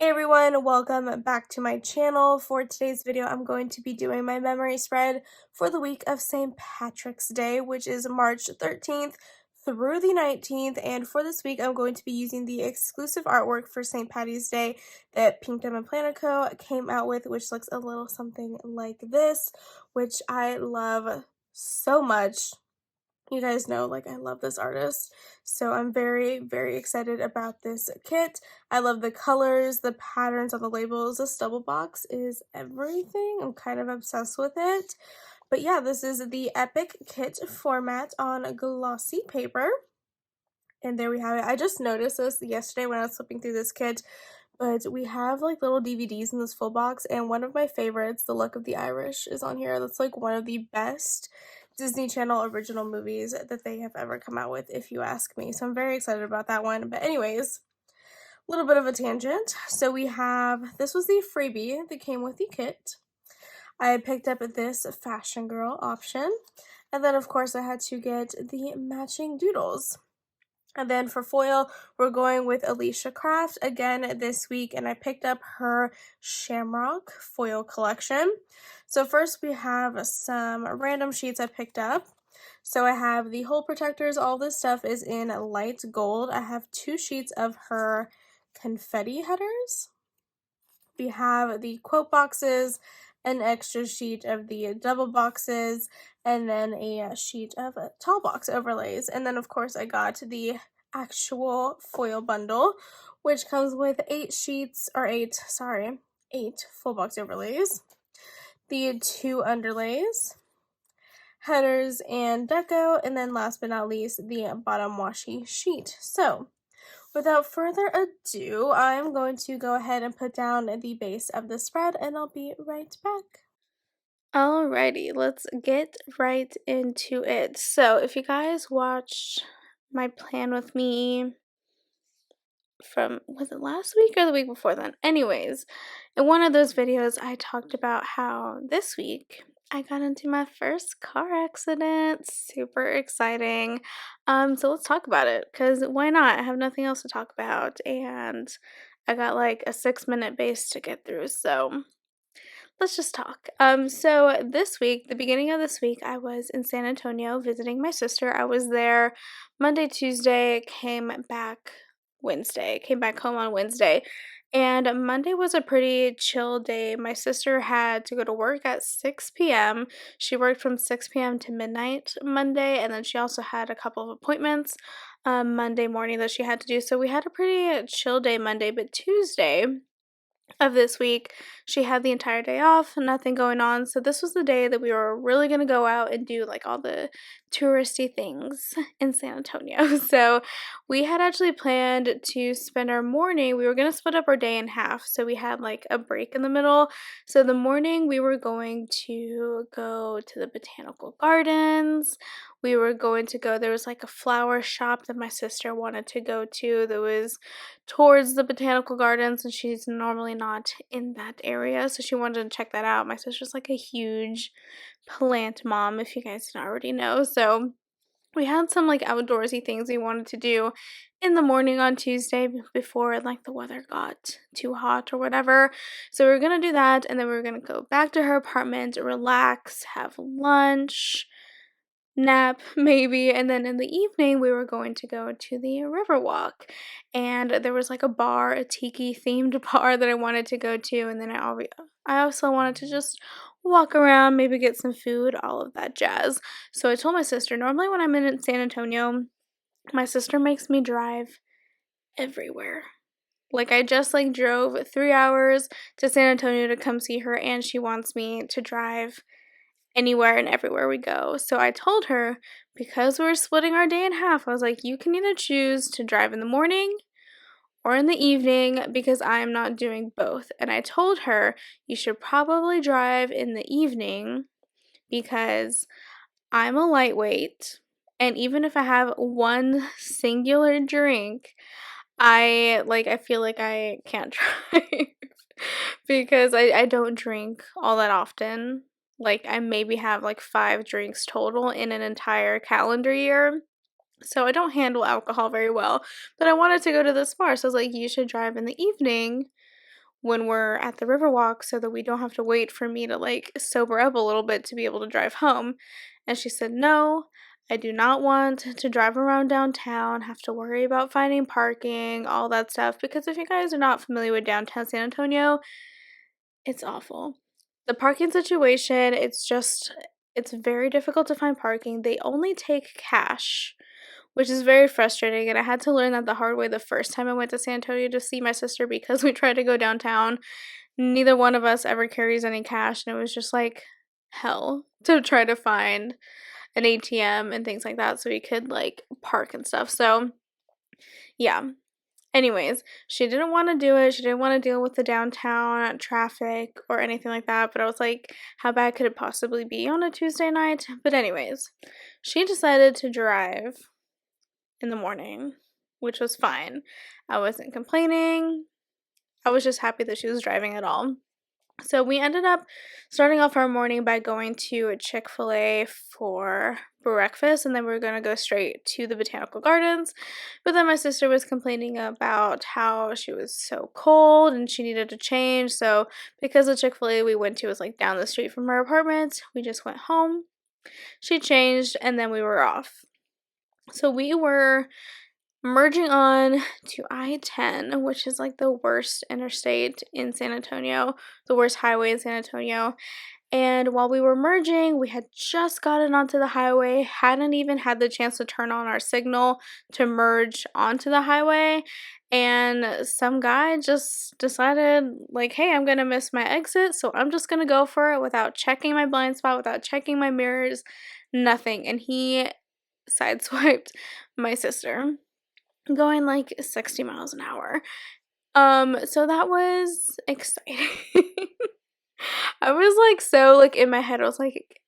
Hey everyone, welcome back to my channel. For today's video, I'm going to be doing my memory spread for the week of St. Patrick's Day, which is March 13th through the 19th. And for this week, I'm going to be using the exclusive artwork for St. Patty's Day that Pink Diamond Planner Co. came out with, which looks a little something like this, which I love so much. You guys know, like, I love this artist, so I'm very, very excited about this kit. I love the colors, the patterns on the labels. This double box is everything. I'm kind of obsessed with it. But yeah, this is the Epic Kit format on glossy paper. And there we have it. I just noticed this yesterday when I was flipping through this kit, but we have like little DVDs in this full box, and one of my favorites, The Luck of the Irish, is on here. That's like one of the best Disney Channel original movies that they have ever come out with, if you ask me. So I'm very excited about that one. But anyways, a little bit of a tangent. So we have, this was the freebie that came with the kit. I picked up this Fashion Girl option. And then of course I had to get the matching doodles. And then for foil, we're going with Alicia Craft again this week, and I picked up her Shamrock foil collection. So first we have some random sheets I picked up. So I have the hole protectors. All this stuff is in light gold. I have 2 sheets of her confetti headers. We have the quote boxes, an extra sheet of the double boxes, and then a sheet of tall box overlays. And then of course I got the actual foil bundle, which comes with 8 full box overlays, the 2 underlays, headers and deco, and then last but not least the bottom washi sheet. So without further ado, I'm going to go ahead and put down the base of the spread, and I'll be right back. Alrighty, let's get right into it. So if you guys watched my plan with me from, was it last week or the week before then? Anyways, in one of those videos, I talked about how this week I got into my first car accident. Super exciting. So let's talk about it, because why not? I have nothing else to talk about, and I got like a 6-minute base to get through, so let's just talk. So this week, the beginning of this week, I was in San Antonio visiting my sister. I was there Monday, Tuesday, came back home on Wednesday. And Monday was a pretty chill day. My sister had to go to work at 6 p.m. She worked from 6 p.m. to midnight Monday, and then she also had a couple of appointments Monday morning that she had to do. So we had a pretty chill day Monday, but Tuesday of this week, she had the entire day off, nothing going on. So this was the day that we were really going to go out and do like all the touristy things in San Antonio. So we had actually planned to spend our morning, we were going to split up our day in half. So we had like a break in the middle. So the morning we were going to go to the botanical gardens. We were going to go, there was like a flower shop that my sister wanted to go to that was towards the botanical gardens, and she's normally not in that area, so she wanted to check that out. My sister's like a huge plant mom, if you guys didn't already know. So we had some like outdoorsy things we wanted to do in the morning on Tuesday before like the weather got too hot or whatever. So we were gonna do that, and then we were gonna go back to her apartment, relax, have lunch, nap maybe, and then in the evening we were going to go to the river walk, and there was like a tiki themed bar that I wanted to go to, and then I also wanted to just walk around, maybe get some food, all of that jazz. So I told my sister, normally when I'm in San Antonio, my sister makes me drive everywhere. Like, I just like drove 3 hours to San Antonio to come see her, and she wants me to drive anywhere and everywhere we go. So I told her, because we're splitting our day in half, I was like, you can either choose to drive in the morning or in the evening, because I'm not doing both. And I told her, you should probably drive in the evening because I'm a lightweight, and even if I have one singular drink, I feel like I can't drive because I don't drink all that often. Like, I maybe have like 5 drinks total in an entire calendar year. So I don't handle alcohol very well. But I wanted to go to this bar, so I was like, you should drive in the evening when we're at the Riverwalk so that we don't have to wait for me to like sober up a little bit to be able to drive home. And she said, no, I do not want to drive around downtown, have to worry about finding parking, all that stuff. Because if you guys are not familiar with downtown San Antonio, it's awful. The parking situation, it's very difficult to find parking. They only take cash, which is very frustrating. And I had to learn that the hard way the first time I went to San Antonio to see my sister because we tried to go downtown. Neither one of us ever carries any cash, and it was just like hell to try to find an ATM and things like that so we could like park and stuff. So, yeah. Anyways, she didn't want to do it. She didn't want to deal with the downtown traffic or anything like that. But I was like, how bad could it possibly be on a Tuesday night? But anyways, she decided to drive in the morning, which was fine. I wasn't complaining. I was just happy that she was driving at all. So we ended up starting off our morning by going to Chick-fil-A for breakfast, and then we were going to go straight to the botanical gardens. But then my sister was complaining about how she was so cold and she needed to change. So because the Chick-fil-A we went to was like down the street from her apartment, we just went home. She changed, and then we were off. So we were merging on to I-10, which is like the worst interstate in San Antonio, the worst highway in San Antonio. And while we were merging, we had just gotten onto the highway, hadn't even had the chance to turn on our signal to merge onto the highway. And some guy just decided, like, hey, I'm going to miss my exit, so I'm just going to go for it without checking my blind spot, without checking my mirrors, nothing. And he sideswiped my sister, going like 60 miles an hour. So that was exciting. I was like so like in my head, I was like,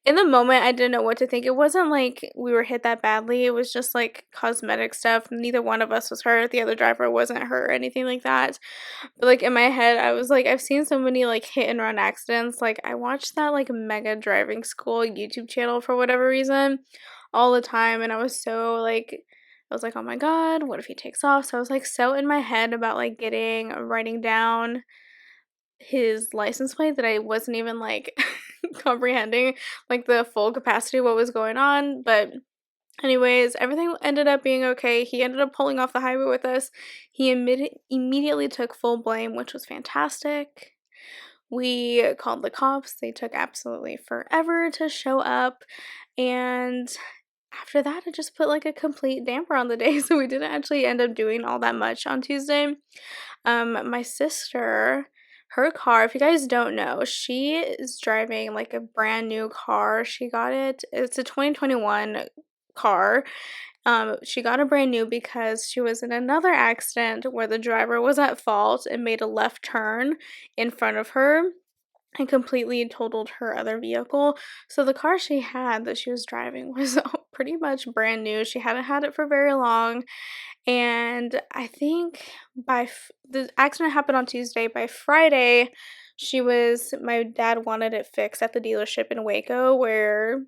in the moment I didn't know what to think. It wasn't like we were hit that badly. It was just like cosmetic stuff. Neither one of us was hurt. The other driver wasn't hurt or anything like that. But like in my head, I was like, I've seen so many like hit and run accidents. Like I watched that like Mega Driving School YouTube channel for whatever reason all the time, and I was so like, I was like, oh my god, what if he takes off? So I was like so in my head about like writing down his license plate that I wasn't even like comprehending like the full capacity of what was going on. But anyways, everything ended up being okay. He ended up pulling off the highway with us. He immediately took full blame, which was fantastic. We called the cops. They took absolutely forever to show up, and after that, it just put like a complete damper on the day, so we didn't actually end up doing all that much on Tuesday. My sister, her car, if you guys don't know, she is driving like a brand new car. She got it, it's a 2021 car. She got it brand new because she was in another accident where the driver was at fault and made a left turn in front of her and completely totaled her other vehicle. So the car she had that she was driving was pretty much brand new. She hadn't had it for very long. And I think the accident happened on Tuesday. By Friday, my dad wanted it fixed at the dealership in Waco where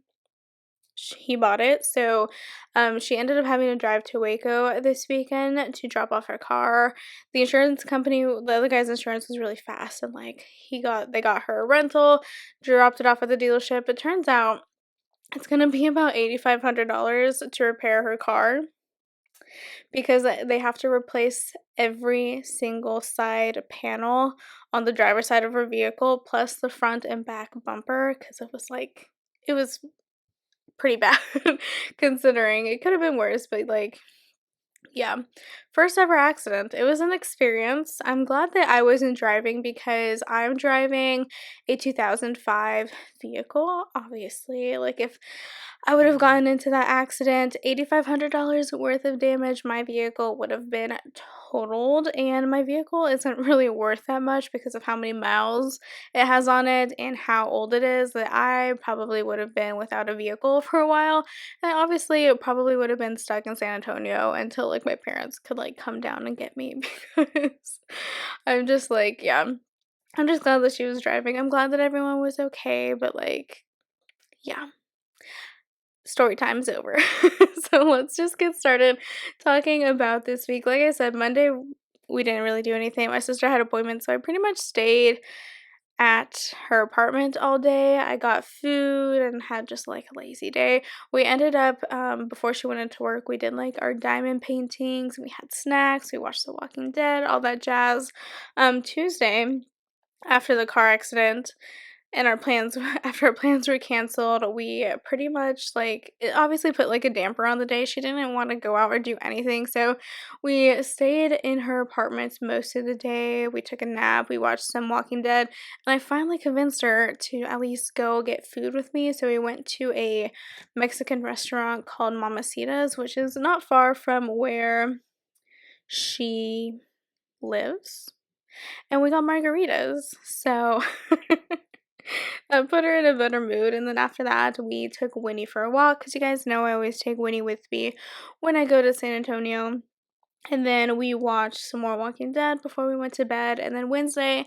he bought it. So she ended up having to drive to Waco this weekend to drop off her car. The insurance company, the other guy's insurance was really fast, and like they got her a rental, dropped it off at the dealership. It turns out it's gonna be about $8,500 to repair her car, because they have to replace every single side panel on the driver's side of her vehicle, plus the front and back bumper, because it was pretty bad considering it could have been worse, but like, yeah, first ever accident. It was an experience. I'm glad that I wasn't driving because I'm driving a 2005 vehicle, obviously. Like if I would have gotten into that accident, $8,500 worth of damage, my vehicle would have been totaled, and my vehicle isn't really worth that much because of how many miles it has on it and how old it is, that I probably would have been without a vehicle for a while. And obviously it probably would have been stuck in San Antonio until like my parents could like come down and get me because I'm just like, yeah, I'm just glad that she was driving. I'm glad that everyone was okay, but like, yeah. Story time's over. So let's just get started talking about this week. Like I said, Monday we didn't really do anything. My sister had appointments, so I pretty much stayed at her apartment all day. I got food and had just like a lazy day. We ended up before she went into work, we did like our diamond paintings, we had snacks, we watched The Walking Dead, all that jazz. Tuesday, after the car accident, and our plans after our plans were canceled, we pretty much like it obviously put like a damper on the day. She didn't want to go out or do anything, so we stayed in her apartment most of the day. We took a nap, we watched some Walking Dead, and I finally convinced her to at least go get food with me. So we went to a Mexican restaurant called Mamacita's, which is not far from where she lives, and we got margaritas. So that put her in a better mood. And then after that, we took Winnie for a walk because you guys know I always take Winnie with me when I go to San Antonio. And then we watched some more Walking Dead before we went to bed. And then Wednesday,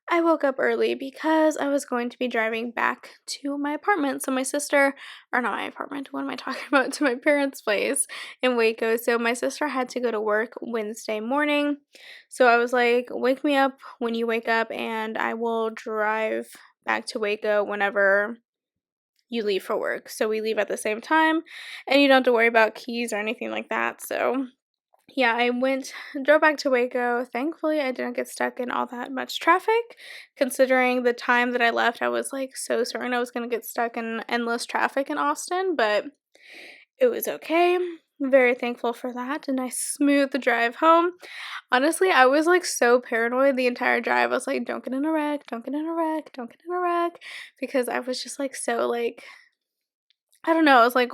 I woke up early because I was going to be driving back to my apartment. So my sister, or not my apartment, what am I talking about? To my parents' place in Waco. So my sister had to go to work Wednesday morning. So I was like, wake me up when you wake up and I will drive back to Waco whenever you leave for work. So we leave at the same time and you don't have to worry about keys or anything like that. So yeah, drove back to Waco. Thankfully, I didn't get stuck in all that much traffic. Considering the time that I left, I was like so certain I was going to get stuck in endless traffic in Austin, but it was okay. Very thankful for that. A nice smooth drive home. Honestly, I was like so paranoid the entire drive. I was like, don't get in a wreck, don't get in a wreck, don't get in a wreck. Because I was just like so like I don't know, I was like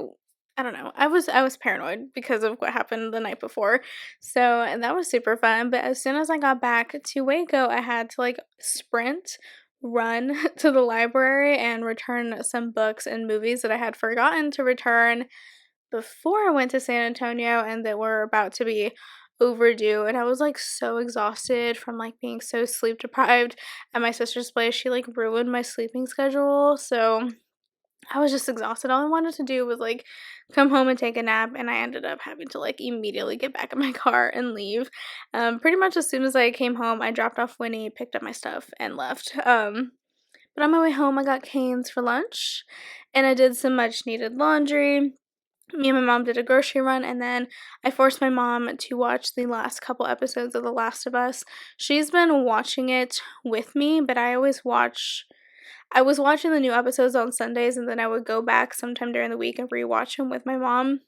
I don't know. I was paranoid because of what happened the night before. So, and that was super fun, but as soon as I got back to Waco, I had to like sprint, run to the library and return some books and movies that I had forgotten to return before I went to San Antonio and that were about to be overdue. And I was like so exhausted from like being so sleep deprived at my sister's place. She like ruined my sleeping schedule. So I was just exhausted. All I wanted to do was like come home and take a nap, and I ended up having to like immediately get back in my car and leave. Pretty much as soon as I came home, I dropped off Winnie, picked up my stuff, and left. But on my way home, I got Cane's for lunch, and I did some much needed laundry. Me and my mom did a grocery run, and then I forced my mom to watch the last couple episodes of The Last of Us. She's been watching it with me, but I was watching the new episodes on Sundays, and then I would go back sometime during the week and rewatch them with my mom.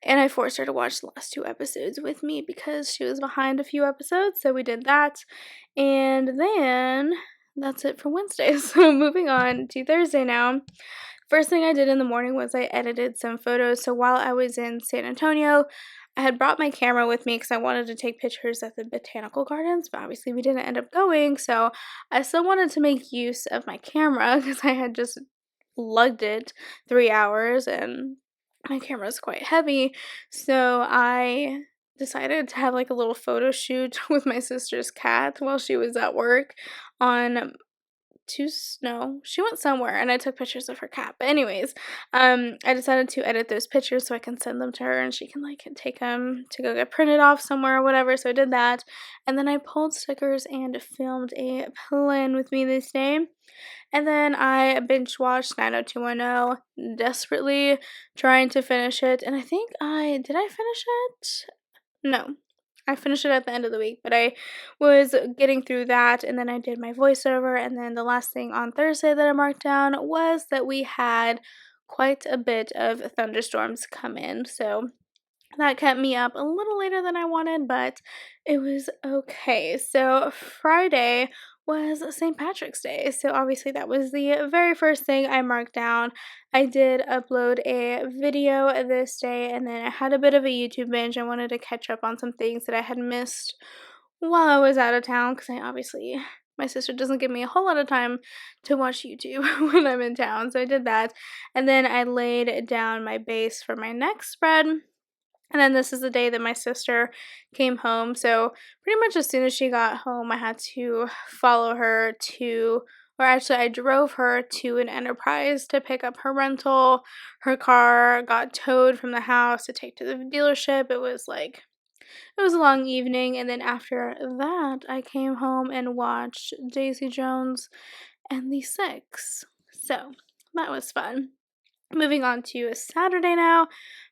And I forced her to watch the last two episodes with me because she was behind a few episodes, so we did that. And then that's it for Wednesday. So moving on to Thursday now. First thing I did in the morning was I edited some photos. So while I was in San Antonio, I had brought my camera with me because I wanted to take pictures at the botanical gardens, but obviously we didn't end up going, so I still wanted to make use of my camera because I had just lugged it 3 hours and my camera is quite heavy, so I decided to have like a little photo shoot with my sister's cat while she was at work on no, she went somewhere and I took pictures of her cat. But anyways, I decided to edit those pictures so I can send them to her and she can like take them to go get printed off somewhere or whatever. So I did that. And then I pulled stickers and filmed a plan with me this day. And then I binge watched 90210 desperately trying to finish it. And I think did I finish it? No. I finished it at the end of the week, but I was getting through that, and then I did my voiceover, and then the last thing on Thursday that I marked down was that we had quite a bit of thunderstorms come in, so that kept me up a little later than I wanted, but it was okay. So Friday was St. Patrick's Day. So obviously that was the very first thing I marked down. I did upload a video this day and then I had a bit of a YouTube binge. I wanted to catch up on some things that I had missed while I was out of town because my sister doesn't give me a whole lot of time to watch YouTube when I'm in town. So I did that. And then I laid down my base for my next spread. And then this is the day that my sister came home. So pretty much as soon as she got home, I had to follow her I drove her to an Enterprise to pick up her rental. Her car got towed from the house to take to the dealership. It was like It was a long evening, and then after that, I came home and watched Daisy Jones and the Six. So, that was fun. Moving on to Saturday now.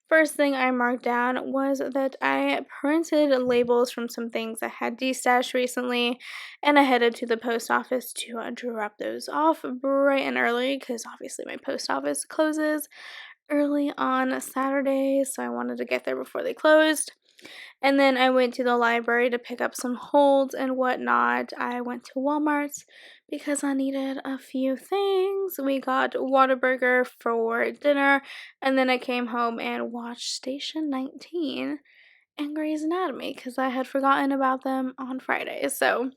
First thing I marked down was that I printed labels from some things I had destashed recently, and I headed to the post office to drop those off bright and early because obviously my post office closes early on Saturday, so I wanted to get there before they closed. And then I went to the library to pick up some holds and whatnot. I went to Walmart because I needed a few things. We got Whataburger for dinner, and then I came home and watched Station 19 and Grey's Anatomy because I had forgotten about them on Friday. So,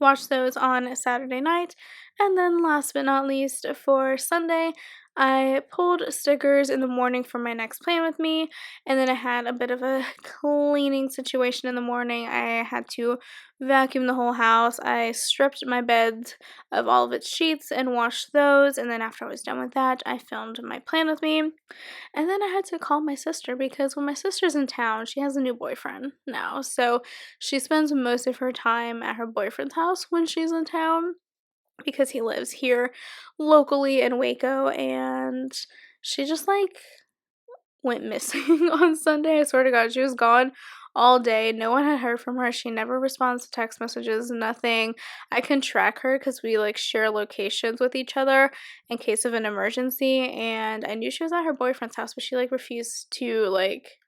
watched those on Saturday night. And then last but not least, for Sunday, I pulled stickers in the morning for my next plan with me, and then I had a bit of a cleaning situation in the morning. I had to vacuum the whole house. I stripped my bed of all of its sheets and washed those, and then after I was done with that, I filmed my plan with me. And then I had to call my sister because when my sister's in town, she has a new boyfriend now. So she spends most of her time at her boyfriend's house when she's in town because he lives here locally in Waco, and she just like went missing on Sunday. I swear to God, she was gone all day. No one had heard from her. She never responds to text messages, nothing. I can track her because we like share locations with each other in case of an emergency, and I knew she was at her boyfriend's house, but she like refused to like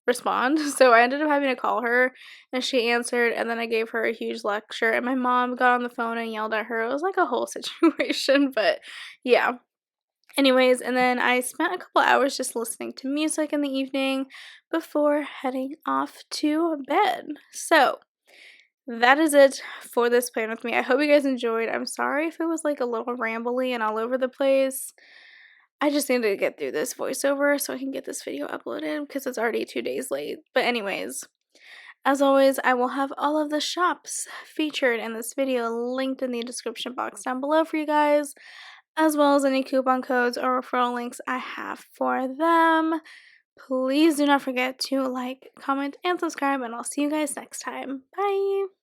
respond. So I ended up having to call her, and she answered, and then I gave her a huge lecture, and my mom got on the phone and yelled at her. It was like a whole situation, but yeah. Anyways, and then I spent a couple hours just listening to music in the evening before heading off to bed. So, that is it for this plan with me. I hope you guys enjoyed. I'm sorry if it was like a little rambly and all over the place. I just needed to get through this voiceover so I can get this video uploaded because it's already 2 days late. But anyways, as always, I will have all of the shops featured in this video linked in the description box down below for you guys, as well as any coupon codes or referral links I have for them. Please do not forget to like, comment, and subscribe, and I'll see you guys next time. Bye!